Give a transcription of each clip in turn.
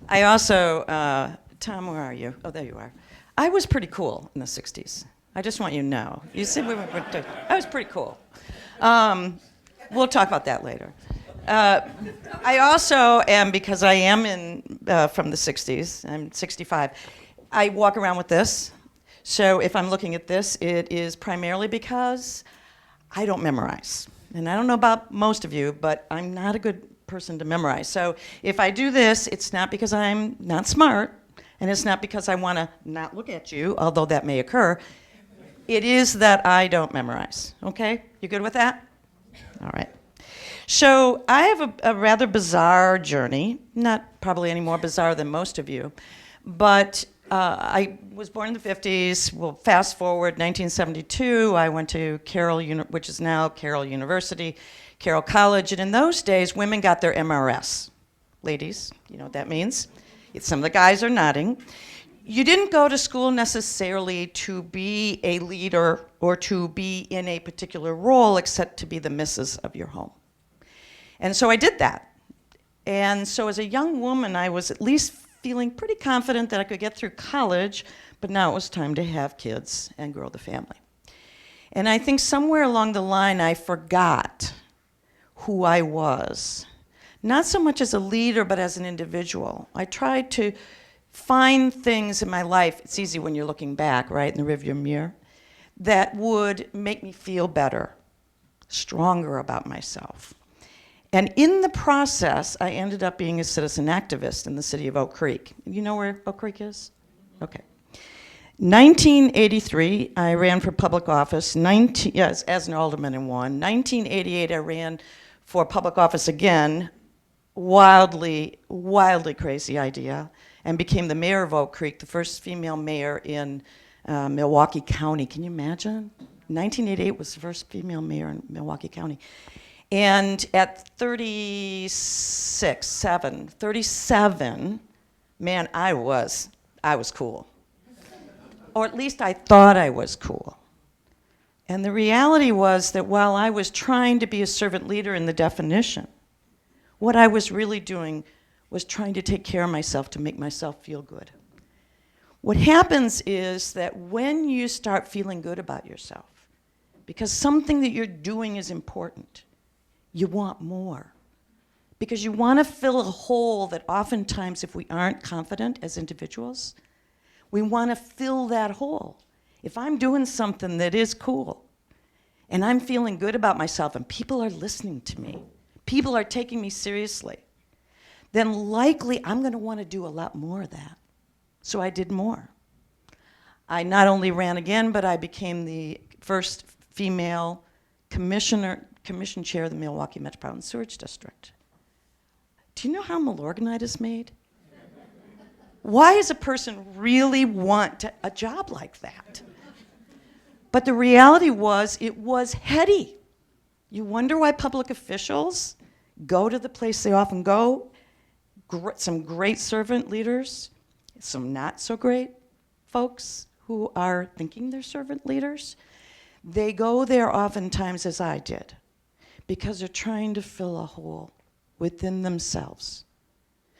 I also, Tom, where are you? Oh, there you are. I was pretty cool in the 60s. I just want you to know. You said I was pretty cool. We'll talk about that later. I also am, because I am from the 60s, I'm 65, I walk around with this. So if I'm looking at this, it is primarily because I don't memorize. And I don't know about most of you, but I'm not a good person to memorize. So if I do this, it's not because I'm not smart, and it's not because I want to not look at you, although that may occur. It is that I don't memorize. Okay? You good with that? All right. So I have a rather bizarre journey, not probably any more bizarre than most of you, but I was born in the 50s. Well, fast forward, 1972, I went to Carroll, which is now Carroll University, Carroll College, and in those days, women got their MRS. Ladies, you know what that means? Some of the guys are nodding. You didn't go to school necessarily to be a leader or to be in a particular role, except to be the missus of your home. And so I did that. And so as a young woman, I was at least feeling pretty confident that I could get through college, but now it was time to have kids and grow the family. And I think somewhere along the line, I forgot who I was, not so much as a leader, but as an individual. I tried to find things in my life, it's easy when you're looking back, right, in the rearview mirror, that would make me feel better, stronger about myself. And in the process, I ended up being a citizen activist in the city of Oak Creek. You know where Oak Creek is? Okay. 1983, I ran for public office. Yes, as an alderman and won. 1988, I ran for public office again. Wildly, wildly crazy idea. And became the mayor of Oak Creek, the first female mayor in Milwaukee County. Can you imagine? 1988 was the first female mayor in Milwaukee County. And at 37, man, I was cool. Or at least I thought I was cool. And the reality was that while I was trying to be a servant leader in the definition, what I was really doing was trying to take care of myself to make myself feel good. What happens is that when you start feeling good about yourself, because something that you're doing is important, you want more. Because you want to fill a hole that oftentimes, if we aren't confident as individuals, we want to fill that hole. If I'm doing something that is cool, and I'm feeling good about myself, and people are listening to me, people are taking me seriously, then likely I'm going to want to do a lot more of that. So I did more. I not only ran again, but I became the first female commission chair of the Milwaukee Metropolitan Sewerage District. Do you know how Milorganite is made? Why does a person really want a job like that? But the reality was, it was heady. You wonder why public officials go to the place they often go. Some great servant leaders, some not so great folks who are thinking they're servant leaders. They go there oftentimes, as I did, because they're trying to fill a hole within themselves.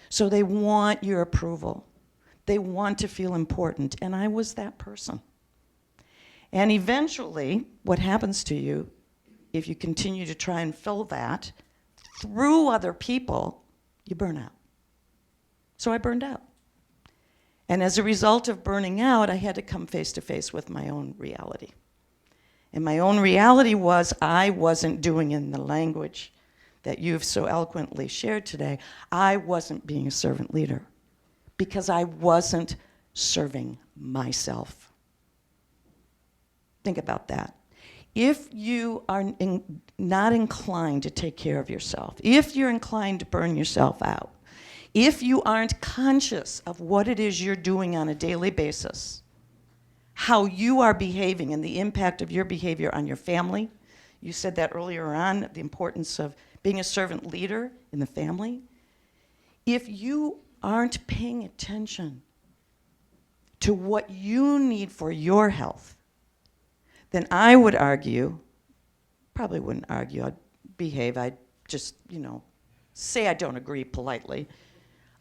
So they want your approval. They want to feel important, and I was that person. And eventually, what happens to you, if you continue to try and fill that through other people, you burn out. So I burned out. And as a result of burning out, I had to come face to face with my own reality. And my own reality was I wasn't doing in the language that you've so eloquently shared today. I wasn't being a servant leader because I wasn't serving myself. Think about that. If you are not inclined to take care of yourself, if you're inclined to burn yourself out, if you aren't conscious of what it is you're doing on a daily basis, how you are behaving and the impact of your behavior on your family, you said that earlier on, the importance of being a servant leader in the family. If you aren't paying attention to what you need for your health, then I would argue, probably wouldn't argue, I'd behave, I'd just, say I don't agree politely.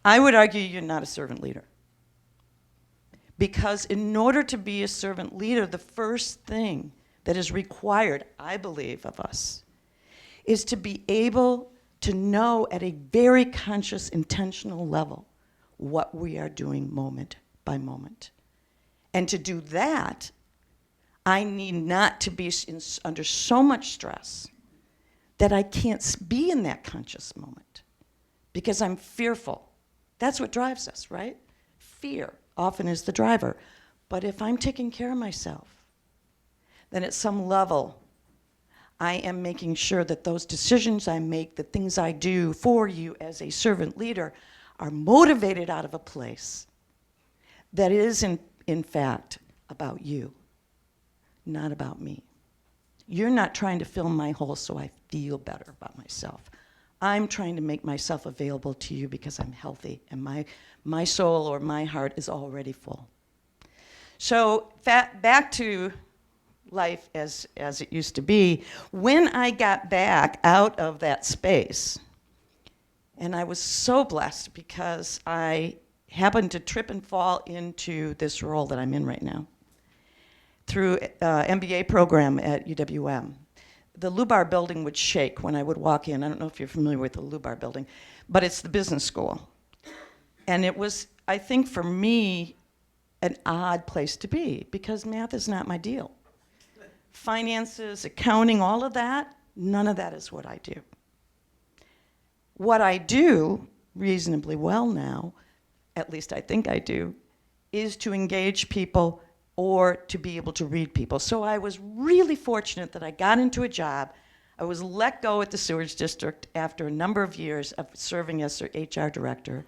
I would argue you're not a servant leader. Because in order to be a servant leader, the first thing that is required, I believe, of us is to be able to know at a very conscious, intentional level what we are doing moment by moment. And to do that, I need not to be under so much stress that I can't be in that conscious moment because I'm fearful. That's what drives us, right? Fear often is the driver. But if I'm taking care of myself, then at some level, I am making sure that those decisions I make, the things I do for you as a servant leader, are motivated out of a place that is, in fact, about you, not about me. You're not trying to fill my hole so I feel better about myself. I'm trying to make myself available to you because I'm healthy and my soul or my heart is already full. So back to life as it used to be. When I got back out of that space, and I was so blessed because I happened to trip and fall into this role that I'm in right now through an MBA program at UWM. The Lubar building would shake when I would walk in. I don't know if you're familiar with the Lubar building, but it's the business school. And it was, I think for me, an odd place to be because math is not my deal. Finances, accounting, all of that, none of that is what I do. What I do reasonably well now, at least I think I do, is to engage people or to be able to read people. So I was really fortunate that I got into a job. I was let go at the sewage district after a number of years of serving as their HR director.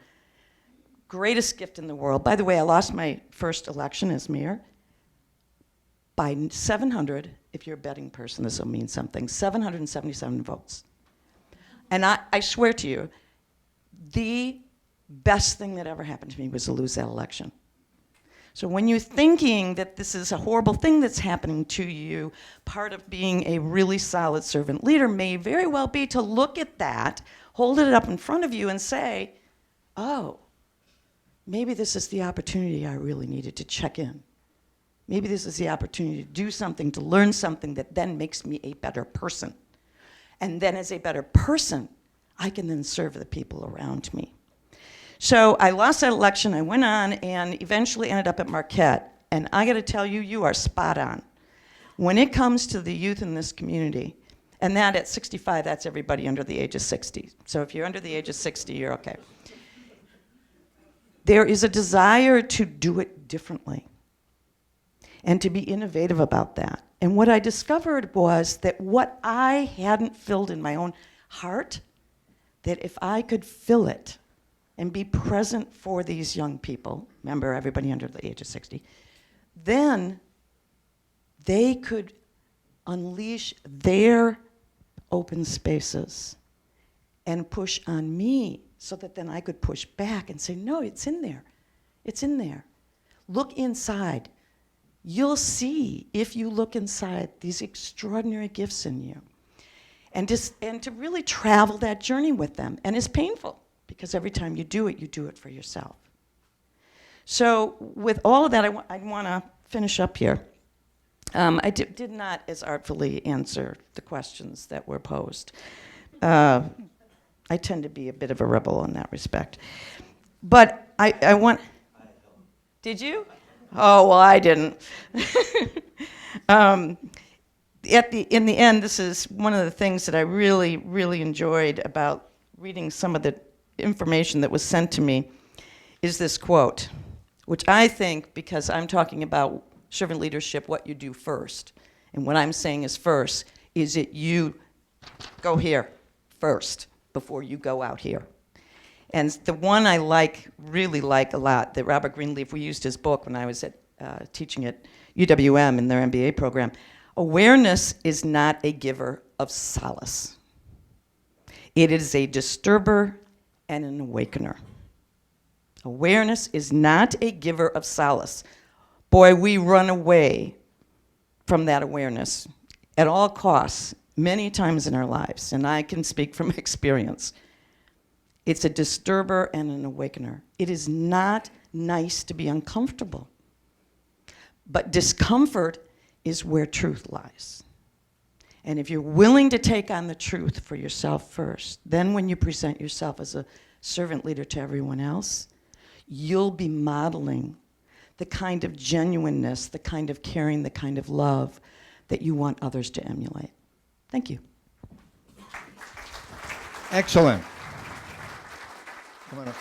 Greatest gift in the world. By the way, I lost my first election as mayor by 700, if you're a betting person, this will mean something, 777 votes. And I swear to you, the best thing that ever happened to me was to lose that election. So when you're thinking that this is a horrible thing that's happening to you, part of being a really solid servant leader may very well be to look at that, hold it up in front of you and say, oh, maybe this is the opportunity I really needed to check in. Maybe this is the opportunity to do something, to learn something that then makes me a better person. And then as a better person, I can then serve the people around me. So I lost that election, I went on and eventually ended up at Marquette. And I gotta tell you, you are spot on. When it comes to the youth in this community, and that at 65, that's everybody under the age of 60. So if you're under the age of 60, you're okay. There is a desire to do it differently and to be innovative about that. And what I discovered was that what I hadn't filled in my own heart, that if I could fill it and be present for these young people, remember everybody under the age of 60, then they could unleash their open spaces and push on me so that then I could push back and say, no, it's in there. It's in there. Look inside. You'll see, if you look inside, these extraordinary gifts in you. And to really travel that journey with them. And it's painful, because every time you do it for yourself. So with all of that, I want to finish up here. I did not as artfully answer the questions that were posed. I tend to be a bit of a rebel in that respect. But I want... Did you? Oh, well, I didn't. In the end, this is one of the things that I really, really enjoyed about reading some of the information that was sent to me is this quote, which I think, because I'm talking about servant leadership, what you do first. And what I'm saying is first, is that you go here first before you go out here. And the one I really like a lot, that Robert Greenleaf, we used his book when I was teaching at UWM in their MBA program. Awareness is not a giver of solace. It is a disturber and an awakener. Awareness is not a giver of solace. Boy, we run away from that awareness at all costs many times in our lives, and I can speak from experience. It's a disturber and an awakener. It is not nice to be uncomfortable. But discomfort is where truth lies. And if you're willing to take on the truth for yourself first, then when you present yourself as a servant leader to everyone else, you'll be modeling the kind of genuineness, the kind of caring, the kind of love that you want others to emulate. Thank you. Excellent. Come on up.